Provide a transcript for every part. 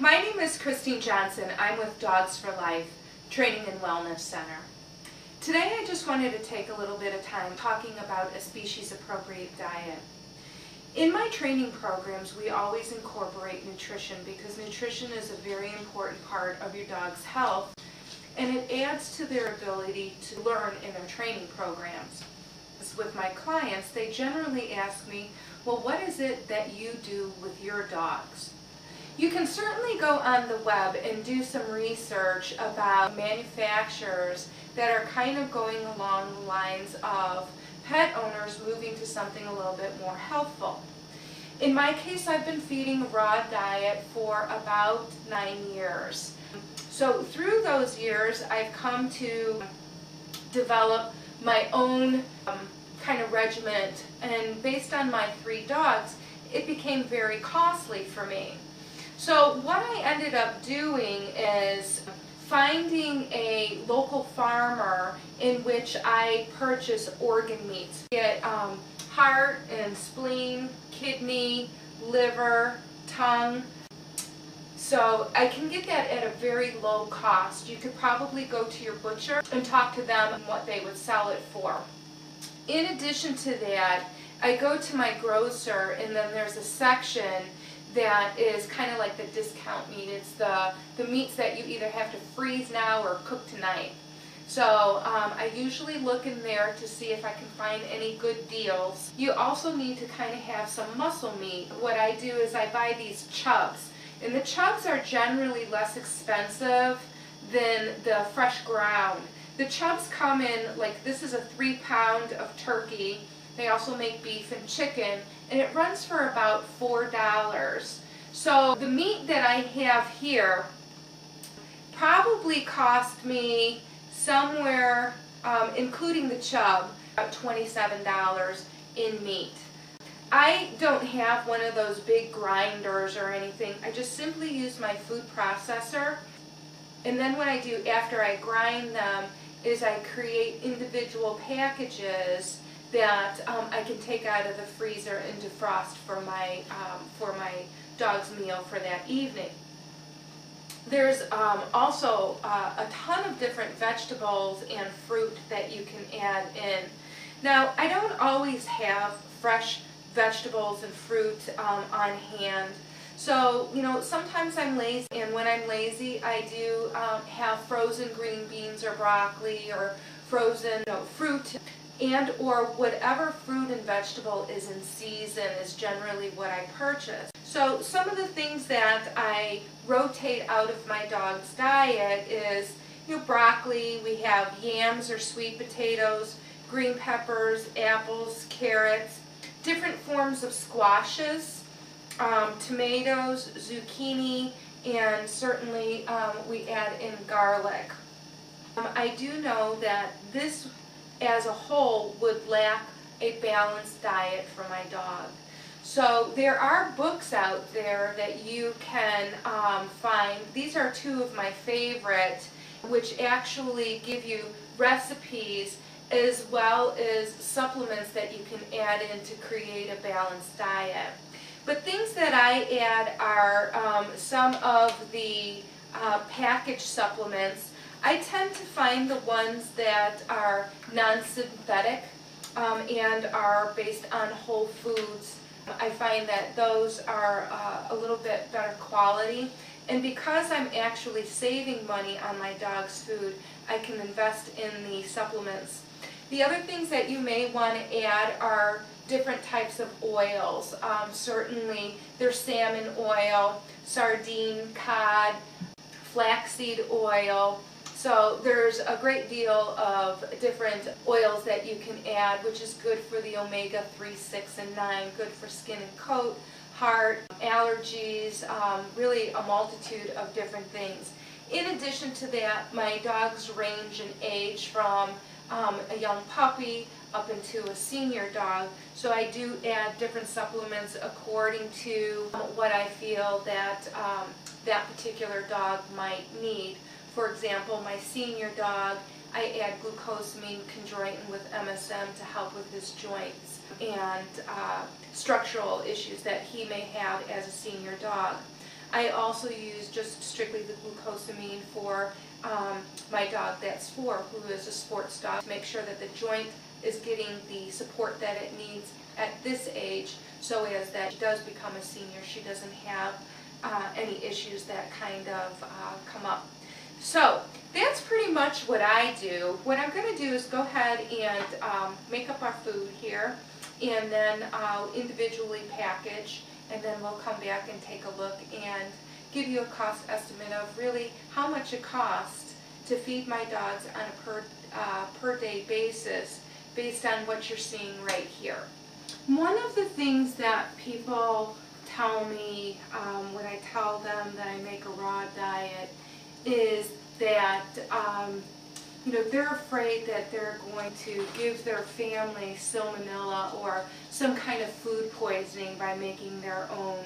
My name is Christine Johnson. I'm with Dogs for Life Training and Wellness Center. Today I just wanted to take a little bit of time talking about a species-appropriate diet. In my training programs, we always incorporate nutrition because nutrition is a very important part of your dog's health, and it adds to their ability to learn in their training programs. With my clients, they generally ask me, well, what is it that you do with your dogs? You can certainly go on the web and do some research about manufacturers that are kind of going along the lines of pet owners moving to something a little bit more healthful. In my case, I've been feeding a raw diet for about 9 years. So through those years, I've come to develop my own kind of regiment, and based on my 3 dogs, it became very costly for me. So what I ended up doing is finding a local farmer in which I purchase organ meats. Get heart and spleen, kidney, liver, tongue. So I can get that at a very low cost. You could probably go to your butcher and talk to them what they would sell it for. In addition to that, I go to my grocer, and then there's a section that is kind of like the discount meat. It's the meats that you either have to freeze now or cook tonight. So I usually look in there to see if I can find any good deals. You also need to kind of have some muscle meat. What I do is I buy these chubs, and the chubs are generally less expensive than the fresh ground. The chubs come in, like this is a 3-pound of turkey. They also make beef and chicken, and it runs for about $4. So the meat that I have here probably cost me somewhere, including the chub, about $27 in meat. I don't have one of those big grinders or anything. I just simply use my food processor, and then what I do after I grind them is I create individual packages that I can take out of the freezer and defrost for my dog's meal for that evening. There's also a ton of different vegetables and fruit that you can add in. Now, I don't always have fresh vegetables and fruit on hand. So, you know, sometimes I'm lazy, and when I'm lazy, I do have frozen green beans or broccoli or frozen fruit, and or whatever fruit and vegetable is in season is generally what I purchase. So some of the things that I rotate out of my dog's diet is, you know, broccoli, we have yams or sweet potatoes, green peppers, apples, carrots, different forms of squashes, tomatoes, zucchini, and certainly we add in garlic. I do know that this as a whole would lack a balanced diet for my dog. So there are books out there that you can find. These are 2 of my favorite, which actually give you recipes as well as supplements that you can add in to create a balanced diet. But things that I add are some of the packaged supplements. I tend to find the ones that are non-synthetic and are based on whole foods. I find that those are a little bit better quality, and because I'm actually saving money on my dog's food, I can invest in the supplements. The other things that you may want to add are different types of oils. Certainly there's salmon oil, sardine, cod, flaxseed oil. So there's a great deal of different oils that you can add, which is good for the omega-3, 6, and 9, good for skin and coat, heart, allergies, really a multitude of different things. In addition to that, my dogs range in age from a young puppy up into a senior dog, so I do add different supplements according to what I feel that that particular dog might need. For example, my senior dog, I add glucosamine chondroitin with MSM to help with his joints and structural issues that he may have as a senior dog. I also use just strictly the glucosamine for my dog that's 4, who is a sports dog, to make sure that the joint is getting the support that it needs at this age, so as that she does become a senior, she doesn't have any issues that kind of come up. So that's pretty much what I do. What I'm going to do is go ahead and make up our food here, and then I'll individually package, and then we'll come back and take a look and give you a cost estimate of really how much it costs to feed my dogs on a per day basis based on what you're seeing right here. One of the things that people tell me when I tell them that I make a raw diet is that they're afraid that they're going to give their family salmonella or some kind of food poisoning by making their own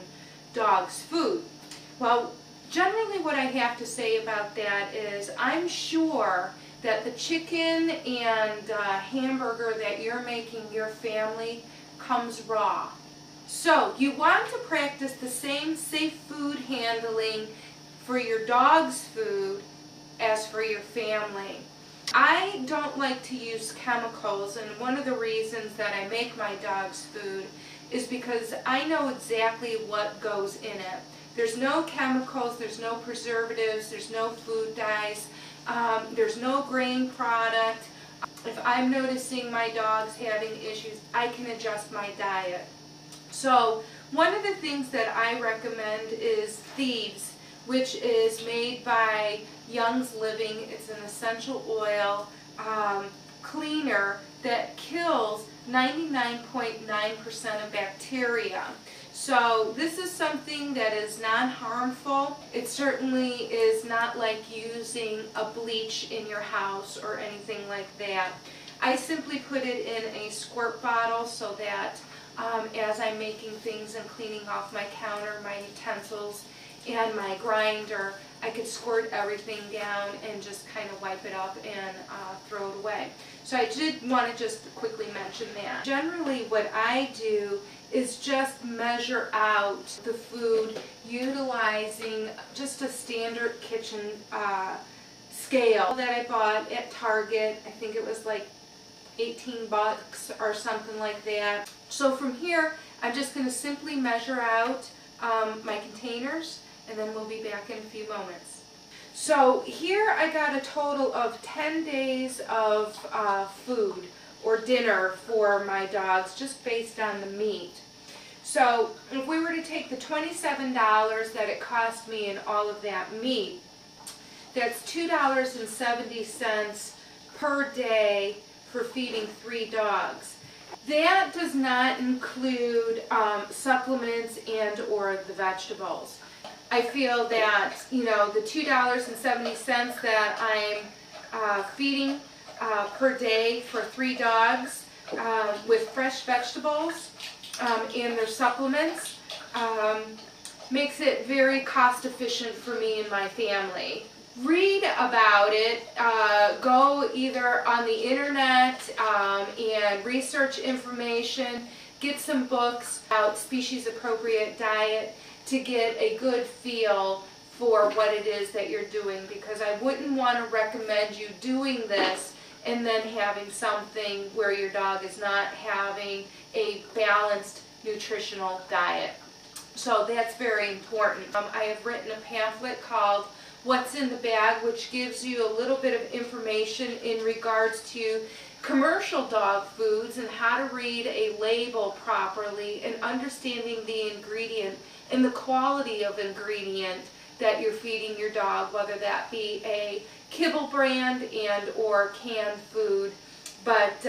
dog's food. Well, generally what I have to say about that is I'm sure that the chicken and hamburger that you're making your family comes raw. So you want to practice the same safe food handling for your dog's food as for your family. I don't like to use chemicals, and one of the reasons that I make my dog's food is because I know exactly what goes in it. There's no chemicals, there's no preservatives, there's no food dyes, there's no grain product. If I'm noticing my dog's having issues, I can adjust my diet. So one of the things that I recommend is Thieves, which is made by Young's Living. It's an essential oil cleaner that kills 99.9% of bacteria. So this is something that is non-harmful. It certainly is not like using a bleach in your house or anything like that. I simply put it in a squirt bottle so that as I'm making things and cleaning off my counter, my utensils, and my grinder, I could squirt everything down and just kind of wipe it up and throw it away. So I did want to just quickly mention that. Generally what I do is just measure out the food utilizing just a standard kitchen scale that I bought at Target. I think it was like 18 bucks or something like that. So from here, I'm just going to simply measure out my containers, and then we'll be back in a few moments. So here I got a total of 10 days of food or dinner for my dogs, just based on the meat. So if we were to take the $27 that it cost me and all of that meat, that's $2.70 per day for feeding 3 dogs. That does not include supplements and or the vegetables. I feel that, the $2.70 that I'm feeding per day for 3 dogs with fresh vegetables and their supplements makes it very cost efficient for me and my family. Read about it, go either on the internet and research information, get some books about species appropriate diet to get a good feel for what it is that you're doing, because I wouldn't want to recommend you doing this and then having something where your dog is not having a balanced nutritional diet. So that's very important. I have written a pamphlet called What's in the Bag, which gives you a little bit of information in regards to commercial dog foods and how to read a label properly and understanding the ingredient and the quality of ingredient that you're feeding your dog, whether that be a kibble brand and or canned food. But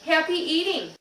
happy eating!